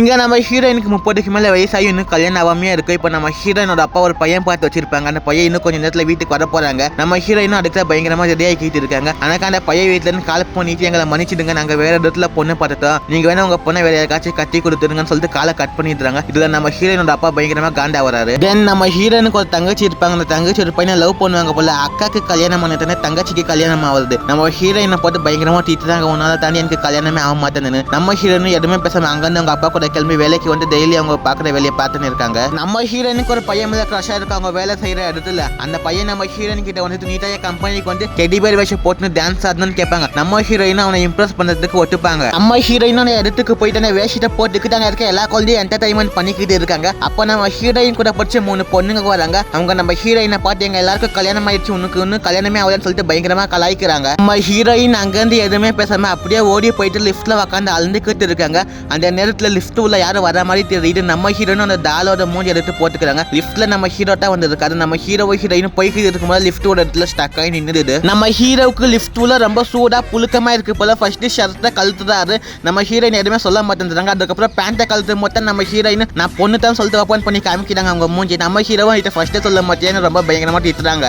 இங்க நம்ம ஹீரோயினுக்கு 30க்கு மேல வயசாகி இன்னும் கல்யாணம் ஆகாமையே இருக்கு. இப்போ நம்ம ஹீரோயினோட அப்பா ஒரு பையன் பார்த்து வச்சிருப்பாங்க. அந்த பையன் இன்னும் கொஞ்சம் நேரத்துல வீட்டுக்கு வர போறாங்க. நம்ம ஹீரோயினும் அதுக்கு பயங்கரமா ரெடி ஆகிட்டு இருக்காங்க. ஆனா அந்த பையன் வீட்டுல இருந்து கால் பண்ணிட்டு எங்களை மன்னிச்சிடுங்க, நாங்க வேற இடத்துல பொண்ணு பார்த்துட்டோம், நீங்க வேணா உங்க பொண்ணை வேற யாருக்காச்சும் கட்டி கொடுத்துருங்கன்னு சொல்லிட்டு காலை கட் பண்ணிடுறாங்க. இதுல நம்ம ஹீரோயினோட அப்பா பயங்கரமா காண்டா வராரு. தென் நம்ம ஹீரோயினுக்கு ஒரு தங்கச்சி இருப்பாங்க. அந்த தங்கச்சி ஒரு பையனை லவ் பண்ணுவாங்க போல. அக்காக்கு கல்யாணம் பண்ணிட்டேன்னு தங்கச்சிக்கு கல்யாணம் ஆகுது. நம்ம ஹீரோயினை போட்டு பயங்கரமா தீட்டுறாங்க. உன்னால தாண்டி எனக்கு கல்யாணமே ஆக மாட்டேன்னு. நம்ம ஹீரோயின் எதுவுமே பேசாம அங்கிருந்து அவங்க அப்பா கூட கிளம்பி வேலைக்கு வந்து டெய்லி அவங்க பாக்குற வேலையை பார்த்துன்னு இருக்காங்க. நம்ம ஹீரோயினுக்கு ஒரு பையன் மேல கிரஷா இருக்காங்க வேலை செய்யற இடத்துல. அந்த பையன் நம்ம ஹீரோயின் கிட்ட வந்து நீட்டாய கம்பெனிக்கு வந்து டெடி பேர் வேஷம் போட்டு டான்ஸ் ஆடணும்னு கேட்பாங்க. நம்ம ஹீரோயின் அவனை இம்ப்ரெஸ் பண்றதுக்கு ஒட்டுப்பாங்க. நம்ம ஹீரோயின் இடத்துக்கு போயிட்டு வேஷத்தை போட்டுக்கிட்டு இருக்க எல்லா குழந்தையும் என்டர்டைன்மெண்ட் பண்ணிக்கிட்டு இருக்காங்க. அப்ப நம்ம ஹீரோயின் கூட படிச்ச 3 பொண்ணுங்க வராங்க. அவங்க நம்ம ஹீரோயினை பார்த்து எங்க எல்லாருக்கும் கல்யாணம் ஆயிடுச்சு, உனக்கு இன்னும் கல்யாணமே ஆகலன்னு சொல்லிட்டு பயங்கரமா கலாய்க்கிறாங்க. நம்ம ஹீரோயின் அங்கிருந்து எதுவுமே பேசாம அப்படியே ஓடி போயிட்டு லிஃப்ட்ல உட்காந்து அழுந்துக்கிட்டு இருக்காங்க. அந்த நேரத்துல லிஃப்ட் உள்ள யாரும் வர மாதிரி தெரியுது. நம்ம ஹீரோயின் அந்த டாலோட மூஞ்சி எடுத்து போட்டுக்கிறாங்க. லிஃப்ட்ல நம்ம ஹீரோட்டா வந்திருக்காரு. நம்ம ஹீரோயின் போய்கிட்டு இருக்கும்போது லிஃப்டோட இடத்துல ஸ்டக் ஆகி நின்றுது. நம்ம ஹீரோவுக்கு லிஃப்ட் உள்ள ரொம்ப சூடா புழுக்கமா இருக்கு போல. ஃபர்ஸ்ட் ஷர்ட்டை கழுத்துறாரு. நம்ம ஹீரோயின் எதுவுமே சொல்ல மாட்டேங்கிறாங்க. அதுக்கப்புறம் பேண்ட்டை கழுத்து மொத்தம் நம்ம ஹீரோயின் நான் பொண்ணு தான் சொல்லிட்டு ஓப்பன் பண்ணி காமிக்கிறாங்க அவங்க மூஞ்சி. நம்ம ஹீரோவும் ஃபர்ஸ்டே சொல்ல மாட்டேன்னு ரொம்ப பயங்கரமா திட்டுறாங்க.